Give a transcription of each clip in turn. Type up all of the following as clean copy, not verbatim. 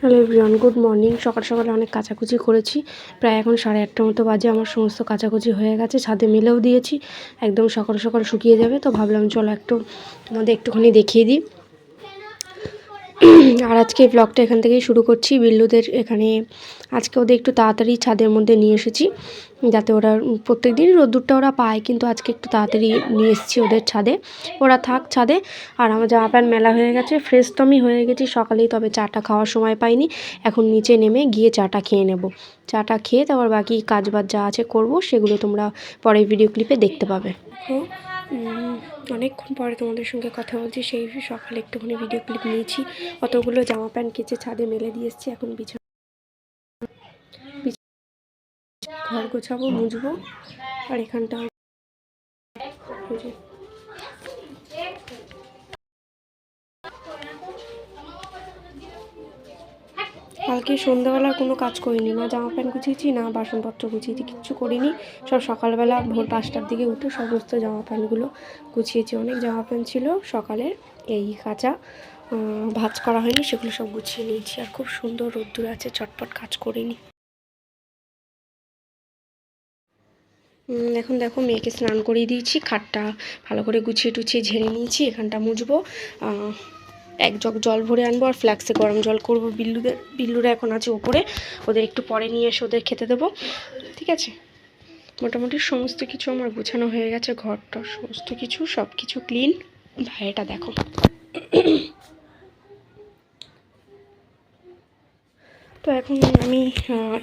Hello everyone, good morning. সকাল সকালে অনেক কাচাকুচি করেছি, প্রায় এখন 8:30 মতো বাজে। আমার সমস্ত কাচাকুচি হয়ে গেছে, ছাদে মেলেও দিয়েছি, একদম সকাল সকাল শুকিয়ে যাবে। তো ভাবলাম চলো তোমাদের একটুখানি দেখিয়ে দিই। আর আজকে এই ব্লগটা এখান থেকেই শুরু করছি। বিল্লুদের এখানে আজকে ওদের একটু তাড়াতাড়ি ছাদের মধ্যে নিয়ে এসেছি, যাতে ওরা প্রত্যেক দিনই রোদ্দুরটা ওরা পায়, কিন্তু আজকে একটু তাড়াতাড়ি নিয়ে এসেছি ওদের ছাদে। ওরা থাক ছাদে। আর আমার জামা প্যান্ট মেলা হয়ে গেছে, ফ্রেশ তো আমি হয়ে গেছি সকালেই, তবে চাটা খাওয়ার সময় পাইনি। এখন নিচে নেমে গিয়ে চাটা খেয়ে নেব। চাটা খেয়ে তারপর বাকি কাজবাজ যা আছে করব, সেগুলো তোমরা পরে ভিডিও ক্লিপে দেখতে পাবে। অনেকক্ষণ পরে তোমাদের সঙ্গে কথা বলছি। সেই সকালে একটুখানি ভিডিও ক্লিপ নিয়েছি। অতগুলো জামা প্যান্ট কেচে ছাদে মেলে দিয়ে এসেছি। এখন ঘর গোছাবো, মুছবো। আর এখানটা কালকে সন্ধ্যাবেলার কোনো কাজ করিনি, না জামা প্যান্ট গুছিয়েছি, না বাসনপত্র গুছিয়েছি, কিচ্ছু করিনি। সব সকালবেলা ভোর 5টার দিকে উঠে সমস্ত জামা প্যান্টগুলো গুছিয়েছি। অনেক জামা প্যান্ট ছিল সকালের, এই কাঁচা ভাঁজ করা হয়নি, সেগুলো সব গুছিয়ে নিয়েছি। আর খুব সুন্দর রোদ্দুর আছে, চটপট কাজ করিনি। এখন দেখো মেয়েকে স্নান করিয়ে দিয়েছি, খাটটা ভালো করে গুছিয়ে টুছিয়ে ঝেড়ে নিয়েছি। এখানটা মুছবো, এক জগ জল ভরে আনবো, আর ফ্ল্যাক্সে গরম জল করবো। বিল্লুরা এখন আছে ওপরে, ওদের একটু পরে নিয়ে এসে ওদের খেতে দেবো, ঠিক আছে। মোটামুটি সমস্ত কিছু আমার গোছানো হয়ে গেছে, ঘরটা সমস্ত কিছু সব কিছু ক্লিন। বাইরেটা দেখো। তো এখন আমি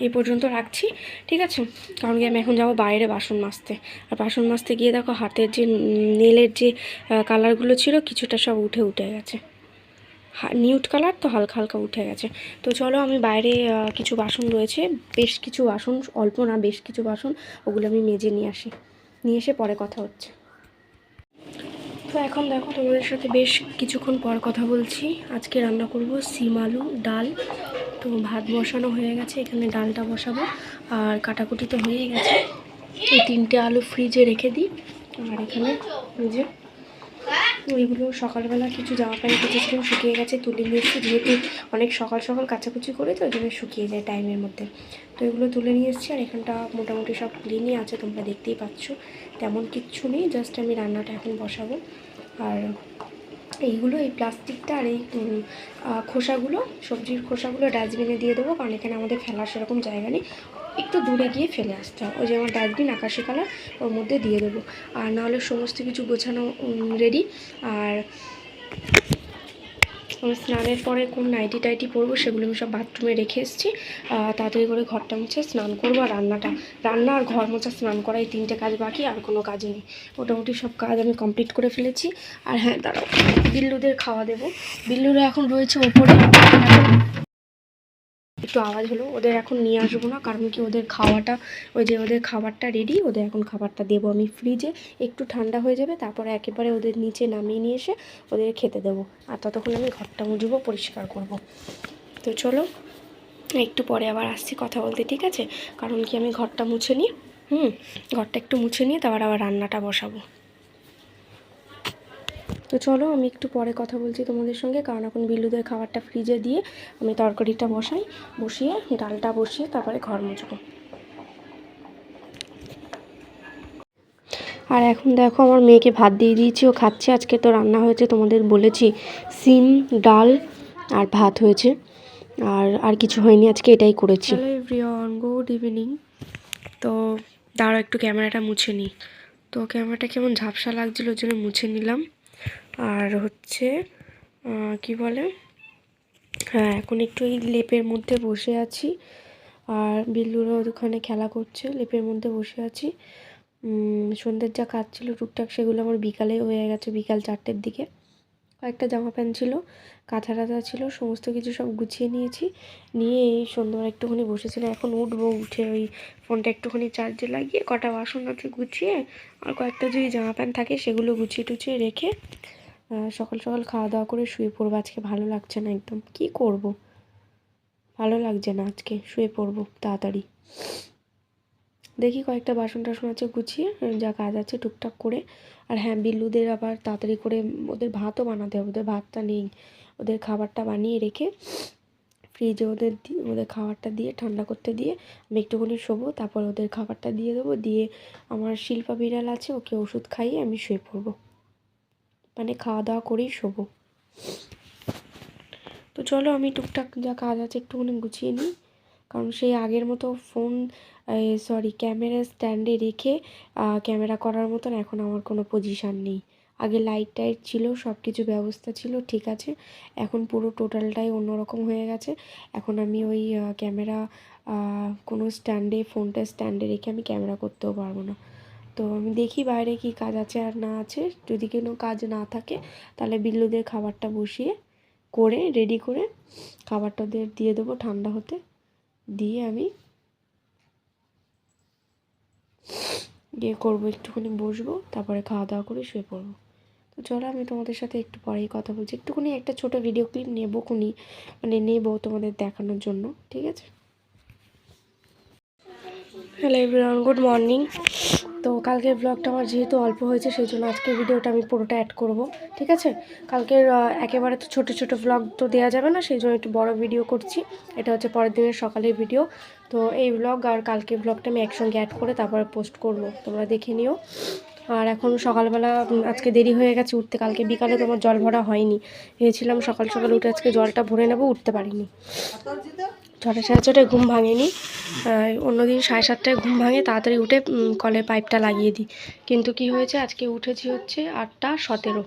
এই পর্যন্ত রাখছি, ঠিক আছে, কারণ কি আমি এখন যাবো বাইরে বাসন মাজতে। আর বাসন মাজতে গিয়ে দেখো হাতের যে নেলের যে কালারগুলো ছিল কিছুটা সব উঠে গেছে। নিউড কালার তো হালকা হালকা উঠে গেছে। তো চলো আমি বাইরে কিছু বাসন রয়েছে, বেশ কিছু বাসন, অল্প না বেশ কিছু বাসন, ওগুলো আমি মেজে নিয়ে এসে পরে কথা হচ্ছে। তো এখন দেখো তোমাদের সাথে বেশ কিছুক্ষণ পর কথা বলছি। আজকে রান্না করব সিম আলু ডাল। তো ভাত বসানো হয়ে গেছে, এখানে ডালটা বসাবো। আর কাটাকুটি তো হয়েই গেছে, এই 3টে আলু ফ্রিজে রেখে দিই। আর এখানে যে ওইগুলো সকালবেলা কিছু জামা প্যান্ট কেচেছিলাম, শুকিয়ে গেছে, তুলে নিয়ে এসেছি। যেহেতু অনেক সকাল সকাল কাচাকুচি করে, তো ওই জন্য শুকিয়ে যায় টাইমের মধ্যে। তো এগুলো তুলে নিয়ে এসেছি। আর এখানটা মোটামুটি সব ক্লিনই আছে, তোমরা দেখতেই পাচ্ছ, তেমন কিচ্ছু নেই। জাস্ট আমি রান্নাটা এখন বসাবো। আর এইগুলো, এই প্লাস্টিকটা আর এই খোসাগুলো, সবজির খোসাগুলো ডাস্টবিনে দিয়ে দেবো, কারণ এখানে আমাদের ফেলার সেরকম জায়গা নেই, একটু দূরে গিয়ে ফেলে আসতে হয়। ওই যে আমার ডাস্টবিন আকাশি কালার, ওর মধ্যে দিয়ে দেবো। আর নাহলে সমস্ত কিছু গোছানো রেডি। আর আমি স্নানের পরে কোন নাইটি টাইটি পরবো সেগুলো আমি সব বাথরুমে রেখে এসেছি। তাড়াতাড়ি করে ঘরটা মুছে স্নান করবো। আর রান্না আর ঘর মোছা স্নান করা, এই 3টে কাজ বাকি, আর কোনো কাজ নেই। মোটামুটি সব কাজ আমি কমপ্লিট করে ফেলেছি। আর হ্যাঁ দাঁড়াও, বিল্লুদের খাওয়া দেবো। বিল্লুরা এখন রয়েছে ওপরে, একটু আওয়াজ হলো। ওদের এখন নিয়ে আসবো না, কারণ কি ওদের খাবারটা রেডি, ওদের এখন খাবারটা দেবো আমি ফ্রিজে, একটু ঠান্ডা হয়ে যাবে, তারপরে একেবারে ওদের নিচে নামিয়ে নিয়ে এসে ওদের খেতে দেবো। আর ততক্ষণ আমি ঘরটা মুছবো, পরিষ্কার করব। তো চলো একটু পরে আবার আসছি কথা বলতে, ঠিক আছে, কারণ কি আমি ঘরটা মুছে নিই। ঘরটা একটু মুছে নিয়ে তারপর আবার রান্নাটা বসাবো। তো চলো আমি একটু পরে কথা বলছি তোমাদের সঙ্গে, কারণ এখন বিল্লুদের খাবারটা ফ্রিজে দিয়ে আমি তরকারিটা বসিয়ে ডালটা বসিয়ে তারপরে ঘর মুছবো। আর এখন দেখো আমার মেয়েকে ভাত দিয়ে দিয়েছি, ও খাচ্ছে। আজকে তো রান্না হয়েছে, তোমাদের বলেছি, সিম ডাল আর ভাত হয়েছে, আর কিছু হয়নি, আজকে এটাই করেছি। Hello everyone, good evening. তো দাঁড়াও একটু ক্যামেরাটা মুছে নিই। তো ক্যামেরাটা কেমন ঝাপসা লাগছিলো, ওই জন্য মুছে নিলাম। আর হচ্ছে কি বলে, হ্যাঁ এখন একটু এই লেপের মধ্যে বসে আছি। আর বিল্লুরা ওখানে খেলা করছে, লেপের মধ্যে বসে আছি। সন্ধ্যের যা কাজ ছিল টুকটাক, সেগুলো আমার বিকালে হয়ে গেছে, বিকাল 4টের দিকে। কয়েকটা জামা প্যান্ট ছিল, কাঁথা টাথা ছিল, সমস্ত কিছু সব গুছিয়ে নিয়েছি। নিয়ে এই সন্ধ্যাবেলা একটুখানি বসেছিলাম, এখন উঠবো। উঠে ওই ফোনটা একটুখানি চার্জে লাগিয়ে কটা বাসন আছে গুছিয়ে, আর কয়েকটা যদি জামা প্যান্ট থাকে সেগুলো গুছিয়ে টুছিয়ে রেখে সকাল সকাল খাওয়া দাওয়া করে শুয়ে পড়বো। আজকে ভালো লাগছে না একদম, কি করব, ভালো লাগছে না, আজকে শুয়ে পড়বো তাড়াতাড়ি। দেখি কয়েকটা বাসন টাসন আছে গুছিয়ে, যা কাজ আছে টুকটাক করে। আর হ্যাঁ বিল্লুদের আবার তাড়াতাড়ি করে ওদের ভাতও বানাতে হবে, ওদের ভাতটা নেই, ওদের খাবারটা বানিয়ে রেখে ফ্রিজে ওদের খাবারটা দিয়ে ঠান্ডা করতে দিয়ে আমি একটুখানি শোবো, তারপর ওদের খাবারটা দিয়ে দেবো, দিয়ে আমার শিল্পা বিড়াল আছে, ওকে ওষুধ খাইয়ে আমি শুয়ে পড়বো, মানে খাওয়া দাওয়া করেই শোবো। তো চলো আমি টুকটাক যা কাজ আছে একটুখানি গুছিয়ে নিই, কারণ সেই আগের মতো ফোন ক্যামেরা স্ট্যান্ডে রেখে ক্যামেরা করার মতন এখন আমার কোনো পজিশান নেই। আগে লাইট টাইট ছিল, সব কিছু ব্যবস্থা ছিল, ঠিক আছে। এখন পুরো টোটালটাই অন্যরকম হয়ে গেছে। এখন আমি ওই ক্যামেরা কোনো ফোনটা স্ট্যান্ডে রেখে আমি ক্যামেরা করতেও পারবো না। তো আমি দেখি বাইরে কি কাজ আছে আর না আছে। যদি কোনো কাজ না থাকে তাহলে বিল্লুদের খাবারটা বসিয়ে করে রেডি করে খাবারটা দিয়ে দেবো ঠান্ডা হতে, দিয়ে আমি করবো, একটুখানি বসবো, তারপরে খাওয়া দাওয়া করে শুয়ে পড়বো। তো চলো আমি তোমাদের সাথে একটু পরেই কথা বলছি, একটুখানি একটা ছোটো ভিডিও ক্লিপ নেবো তোমাদের দেখানোর জন্য, ঠিক আছে। Hello everyone, good morning. তো কালকের ব্লগটা আমার যেহেতু অল্প হয়েছে সেই জন্য আজকের ভিডিওটা আমি পুরোটা অ্যাড করব, ঠিক আছে। কালকের একেবারে তো ছোটো ছোটো ব্লগ তো দেওয়া যাবে না, সেই জন্য একটু বড় ভিডিও করছি। এটা হচ্ছে পরের দিনের সকালের ভিডিও। তো এই ব্লগ আর কালকের ব্লগটা আমি একসঙ্গে অ্যাড করে তারপরে পোস্ট করব, তোমরা দেখে নিও। আর এখন সকালবেলা আজকে দেরি হয়ে গেছে উঠতে, কালকে বিকালে তোমার জল ভরা হয়নি, ভেবেছিলাম সকাল সকাল উঠে আজকে জলটা ভরে নেবো, উঠতে পারিনি। 6টা সাড়ে 6টায় ঘুম ভাঙেনি, অন্যদিন 7:30টায় ঘুম ভাঙে, তাড়াতাড়ি উঠে কলের পাইপটা লাগিয়ে দিই। কিন্তু কি হয়েছে, আজকে উঠেছি হচ্ছে 8:17,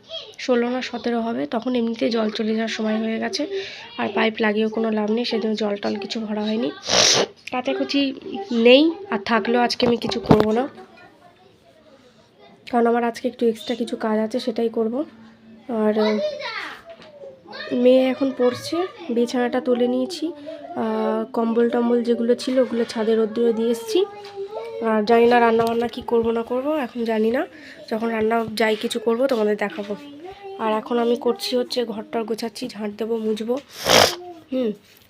16 না 17 হবে, তখন এমনিতে জল চলে যাওয়ার সময় হয়ে গেছে, আর পাইপ লাগিয়েও কোনো লাভ নেই, সেজন্য জল টল কিছু ভরা হয়নি। কাচাকুচি নেই, আর থাকলেও আজকে আমি কিছু করব না, কারণ আমার আজকে একটু এক্সট্রা কিছু কাজ আছে, সেটাই করব। আর মেয়ে এখন পড়ছে, বিছানাটা তুলে নিয়েছি, কম্বল টম্বল যেগুলো ছিল ওগুলো ছাদে রোদ্দুরে দিয়ে এসেছি। আর জানি না রান্নাবান্না কী করবো না করবো, এখন জানি না, যখন রান্না যাই কিছু করব তোমাদের দেখাবো। আর এখন আমি করছি হচ্ছে ঘরটার গোছাচ্ছি, ঝাঁট দেবো, মুছবো,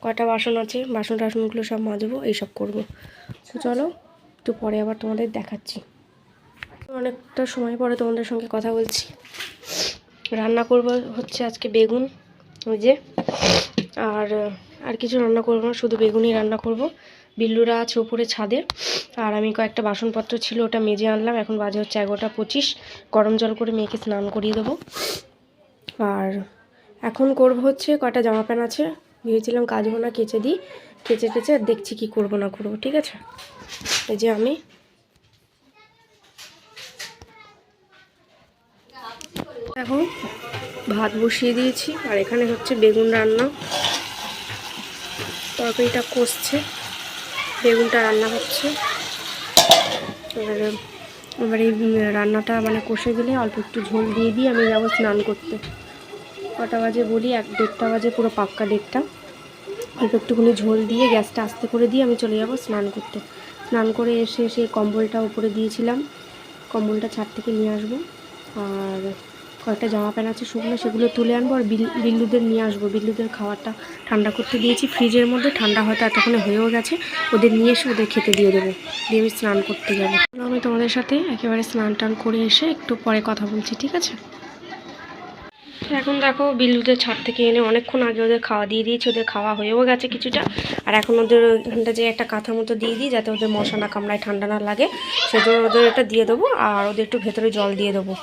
কয়টা বাসন আছে, বাসন টাসনগুলো সব মাজবো, এইসব করব। তো চলো একটু পরে আবার তোমাদের দেখাচ্ছি। অনেকটা সময় পরে তোমাদের সঙ্গে কথা বলছি। রান্না করব হচ্ছে আজকে বেগুন, ওই যে, আর কিছু রান্না করবো না, শুধু বেগুনই রান্না করব। বিল্লুরা আছে উপরে ছাদে, আর আমি কয়েকটা বাসনপত্র ছিল ওটা মেজে আনলাম। এখন বাজে হচ্ছে 11:25, গরম জল করে মেয়েকে স্নান করিয়ে দেবো। আর এখন করব হচ্ছে কয়টা জামা প্যান্ট আছে, ভেবেছিলাম কাচবো না, কেচে দিই, কেচে দেখছি কি করব না করব, ঠিক আছে। এই যে আমি এখন ভাত বসিয়ে দিয়েছি, আর এখানে হচ্ছে বেগুন রান্না, তরকারিটা কষছে, বেগুনটা রান্না হচ্ছে। এবার এই রান্নাটা মানে কষে গেলে অল্প একটু ঝোল দিয়ে দিই, আমি যাবো স্নান করতে। কটা বাজে বলি, 1-1:30 বাজে, পুরো পাক্কা 1:30। অল্প একটুখানি ঝোল দিয়ে গ্যাসটা আস্তে করে দিয়ে আমি চলে যাব স্নান করতে। স্নান করে এসে সেই কম্বলটা উপরে দিয়েছিলাম, কম্বলটা ছাদ থেকে নিয়ে আসবো। আর কয়েকটা জামা প্যান্ট আছে শুকনো, সেগুলো তুলে আনবো, আর বিল্লুদের নিয়ে আসবো। বিল্লুদের খাবারটা ঠান্ডা করতে দিয়েছি ফ্রিজের মধ্যে, ঠান্ডা হয়তো এতক্ষণে হয়েও গেছে, ওদের নিয়ে এসে ওদের খেতে দিয়ে দেবো, দিয়ে আমি স্নান করতে যাবো। আমি তোমাদের সাথে একেবারে স্নান টান করে এসে একটু পরে কথা বলছি, ঠিক আছে। এখন দেখো বিল্লুদের ছাদ থেকে এনে অনেকক্ষণ আগে ওদের খাওয়া দিয়ে দিয়েছি, ওদের খাওয়া হয়েও গেছে কিছুটা। আর এখন ওদের ওইখানটা যে একটা কাঁথার মতো দিয়ে দিই, যাতে ওদের মশা না কামড়ায়, ঠান্ডা না লাগে, সেজন্য ওদের এটা দিয়ে দেবো। আর ওদের একটু ভেতরে জল দিয়ে দেবো।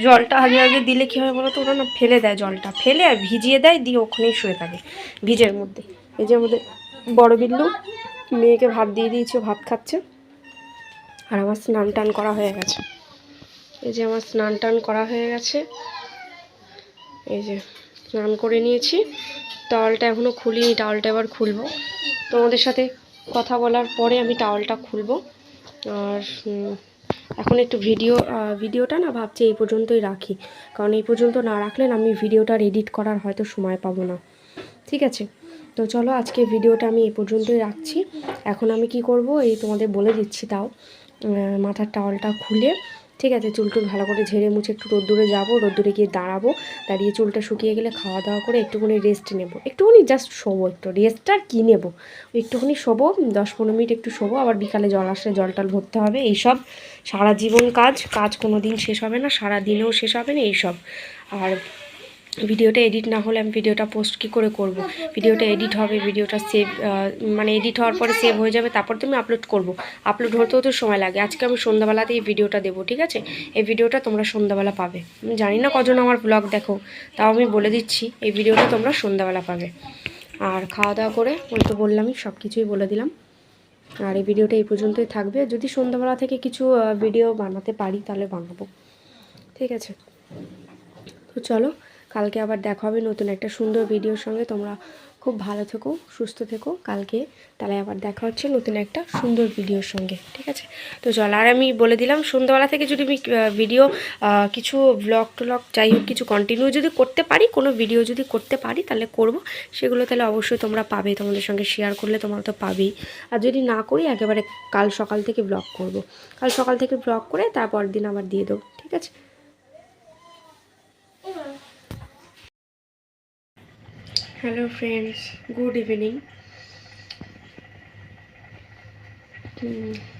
জলটা আগে আগে দিলে কী হয় বলো তো, ওরা না ফেলে দেয়, জলটা ফেলে আর ভিজিয়ে দেয়, দিয়ে ওখানেই শুয়ে থাকে ভিজের মধ্যে। এই যে আমাদের বড় বিল্লু, মেয়েকে ভাত দিয়ে দিয়েছে, ভাত খাচ্ছে। আর আমার স্নান টান করা হয়ে গেছে, এই যে আমার স্নান টান করা হয়ে গেছে, এই যে স্নান করে নিয়েছি। টাওয়ালটা এখনও খুলিনি, টাওয়ালটা এবার খুলবো। তোমাদের সাথে কথা বলার পরে আমি টাওয়ালটা খুলবো। আর এখন একটু ভিডিওটা না ভাবছি এই পর্যন্তই রাখি, কারণ এই পর্যন্ত না রাখলে আমি ভিডিওটার এডিট করার হয়তো সময় পাবো না, ঠিক আছে। তো চলো আজকে ভিডিওটা আমি এই পর্যন্তই রাখছি। এখন আমি কি করব এই তোমাদের বলে দিচ্ছি, তাও মাথার টাওয়ালটা খুলে, ঠিক আছে, চুলটুল ভালো করে ঝেড়ে মুছে একটু রোদ্দুরে যাবো, রোদ্দুরে গিয়ে দাঁড়াবো, দাঁড়িয়ে চুলটা শুকিয়ে গেলে খাওয়া দাওয়া করে একটুখানি রেস্ট নেব, একটুখানি জাস্ট শোবো, একটু রেস্ট আর কী নেবো, একটুখানি শোবো, 10-15 মিনিট একটু শোবো, আবার বিকালে জল আসলে জল টল ভরতে হবে। এইসব সারা জীবন কাজ কোনো দিন শেষ হবে না, সারা দিনেও শেষ হবে না এইসব। আর ভিডিওটা এডিট না হলে আমি ভিডিওটা পোস্ট কী করে করব। ভিডিওটা এডিট হবে, ভিডিওটা সেভ মানে এডিট হওয়ার পরে সেভ হয়ে যাবে, তারপর তুমি আপলোড করব। আপলোড হতেও তো সময় লাগে। আজকে আমি সন্ধ্যাবেলাতেই এই ভিডিওটা দেবো, ঠিক আছে? এই ভিডিওটা তোমরা সন্ধ্যাবেলা পাবে। আমি জানি না কজন আমার ব্লগ দেখো, তাও আমি বলে দিচ্ছি এই ভিডিওটা তোমরা সন্ধ্যাবেলা পাবে। আর খাওয়া দাওয়া করে ওই তো বললামই, সব কিছুই বলে দিলাম। আর এই ভিডিওটা এই পর্যন্তই থাকবে। যদি সন্ধ্যাবেলা থেকে কিছু ভিডিও বানাতে পারি তাহলে বানাবো, ঠিক আছে? তো চলো, কালকে আবার দেখা হবে নতুন একটা সুন্দর ভিডিওর সঙ্গে। তোমরা খুব ভালো থেকো, সুস্থ থেকো। কালকে তাহলে আবার দেখা হচ্ছে নতুন একটা সুন্দর ভিডিওর সঙ্গে, ঠিক আছে? তো চলো, আর আমি বলে দিলাম সন্ধ্যাবেলা থেকে যদি আমি ভিডিও কিছু ব্লগ টলগ যাই হোক কিছু কন্টিনিউ যদি করতে পারি, কোনো ভিডিও যদি করতে পারি তাহলে করব। সেগুলো তাহলে অবশ্যই তোমরা পাবে, তোমাদের সঙ্গে শেয়ার করলে তোমরা তো পাবেই। আর যদি না করি একেবারে কাল সকাল থেকে ব্লগ করব। কাল সকাল থেকে ব্লগ করে তারপর দিন আবার দিয়ে দেবো, ঠিক আছে? Hello friends, good evening.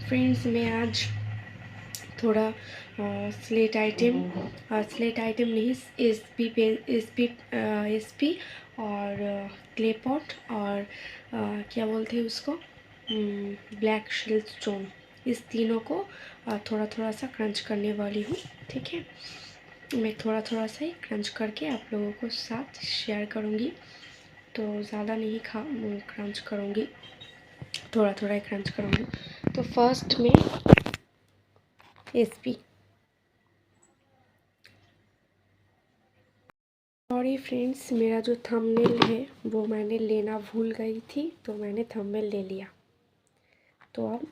Friends, मैं आज थोड़ा स्लेट आइटम नहीं, एसपी पेन, एसपी और क्ले पॉट और क्या बोलते हैं उसको, ब्लैक शेल स्टोन, इस तीनों को थोड़ा थोड़ा सा क्रंच करने वाली हूँ, ठीक है? मैं थोड़ा थोड़ा सा ही क्रंच करके आप लोगों को साथ शेयर करूँगी। तो ज़्यादा नहीं क्रंच करूँगी, थोड़ा थोड़ा ही क्रंच करूँगी। तो फर्स्ट में एसपी। सॉरी फ्रेंड्स, मेरा जो थंबनेल है वो मैंने लेना भूल गई थी, तो मैंने थंबनेल ले लिया। तो अब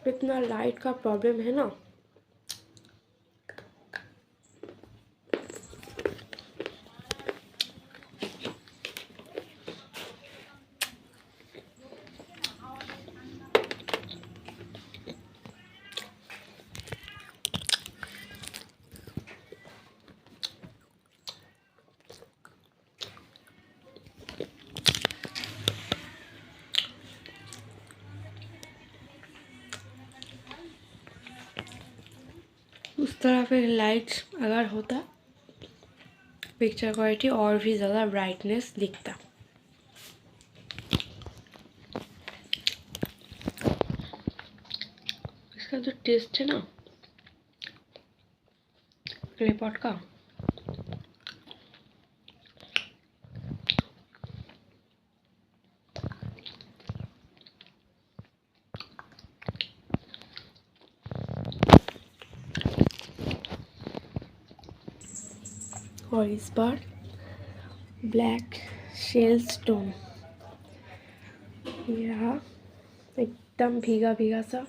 इतना लाइट का प्रॉब्लम है ना, उस तरह पे लाइट्स अगर होता पिक्चर क्वालिटी और भी ज़्यादा ब्राइटनेस दिखता। इसका जो टेस्ट है ना क्ले पॉट का, और इस बार ब्लैक शेल स्टोन, ये रहा एकदम भीगा भीगा सा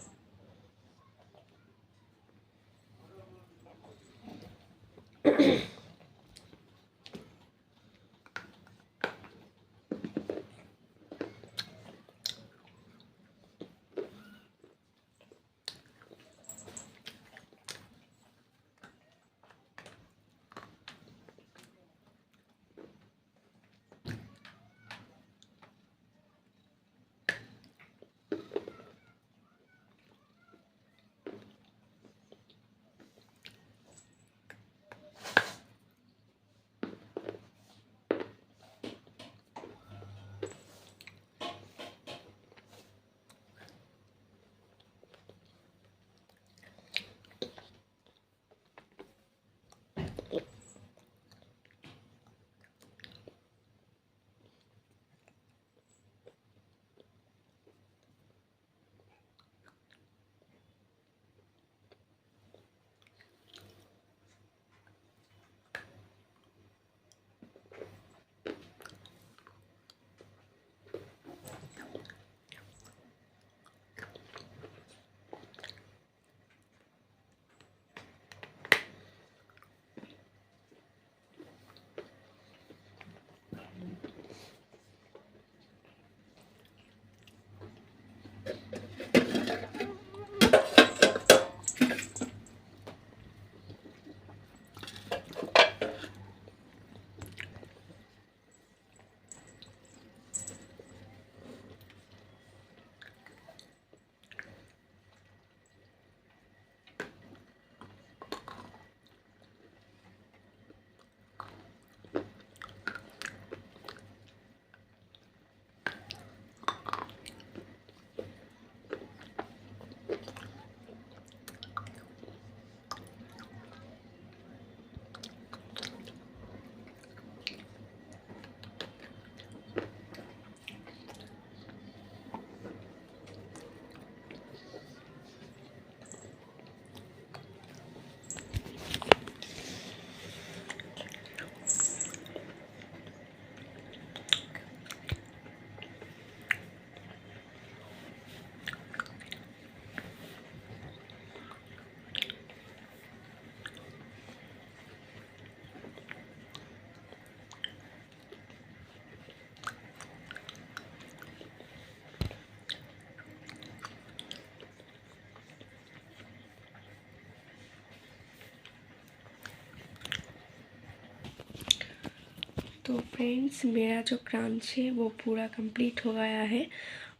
तो फ्रेंड्स, मेरा जो क्रंच है वो पूरा कंप्लीट हो गया है।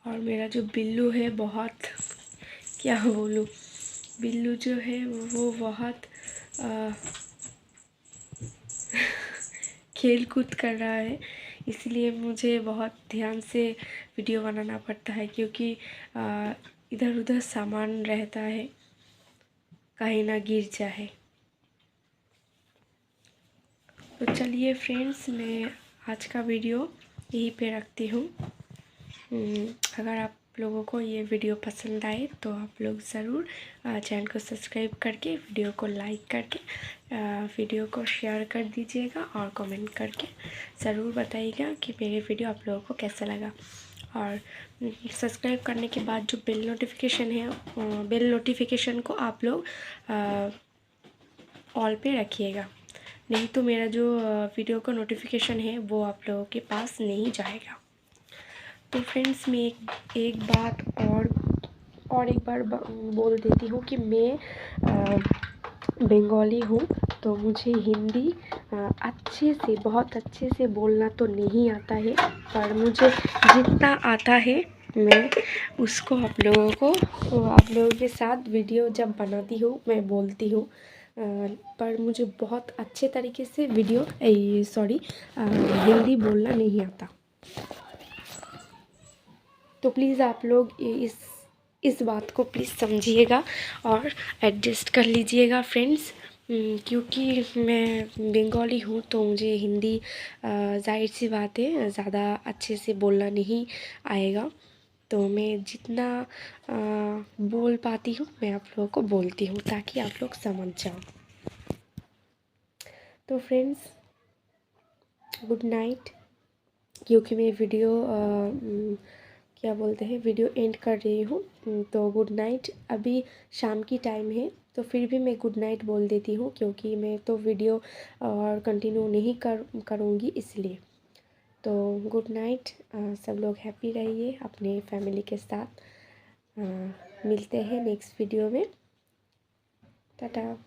और मेरा जो बिल्लू है, बहुत क्या बोलूँ, बिल्लू जो है वो बहुत खेल कूद कर रहा है। इसलिए मुझे बहुत ध्यान से वीडियो बनाना पड़ता है, क्योंकि इधर उधर सामान रहता है, कहीं ना गिर जाए। तो चलिए फ्रेंड्स, मैं आज का वीडियो यहीं पे रखती हूँ। अगर आप लोगों को ये वीडियो पसंद आए तो आप लोग ज़रूर चैनल को सब्सक्राइब करके, वीडियो को लाइक करके, वीडियो को शेयर कर दीजिएगा और कमेंट करके ज़रूर बताइएगा कि मेरे वीडियो आप लोगों को कैसा लगा। और सब्सक्राइब करने के बाद जो बेल नोटिफिकेशन है, बेल नोटिफिकेशन को आप लोग ऑल पे रखिएगा, नहीं तो मेरा जो वीडियो का नोटिफिकेशन है वो आप लोगों के पास नहीं जाएगा। तो फ्रेंड्स, मैं एक बात और एक बार बोल देती हूँ कि मैं बंगाली हूँ, तो मुझे हिंदी अच्छे से, बहुत अच्छे से बोलना तो नहीं आता है, पर मुझे जितना आता है मैं उसको आप लोगों के साथ वीडियो जब बनाती हूँ मैं बोलती हूँ। पर मुझे बहुत अच्छे तरीके से हिंदी बोलना नहीं आता। तो प्लीज़ आप लोग इस बात को प्लीज़ समझिएगा और एडजस्ट कर लीजिएगा फ्रेंड्स, क्योंकि मैं बंगाली हूँ तो मुझे हिंदी ज़ाहिर सी बात है ज़्यादा अच्छे से बोलना नहीं आएगा। तो मैं जितना बोल पाती हूँ मैं आप लोगों को बोलती हूँ, ताकि आप लोग समझ जाओ। तो फ्रेंड्स, गुड नाइट, क्योंकि मैं वीडियो वीडियो एंड कर रही हूँ। तो गुड नाइट। अभी शाम की टाइम है तो फिर भी मैं गुड नाइट बोल देती हूँ, क्योंकि मैं तो वीडियो और कंटिन्यू नहीं करूँगी इसलिए। तो गुड नाइट, सब लोग हैप्पी रहिए अपने फैमिली के साथ। मिलते हैं नेक्स्ट वीडियो में। टाटा।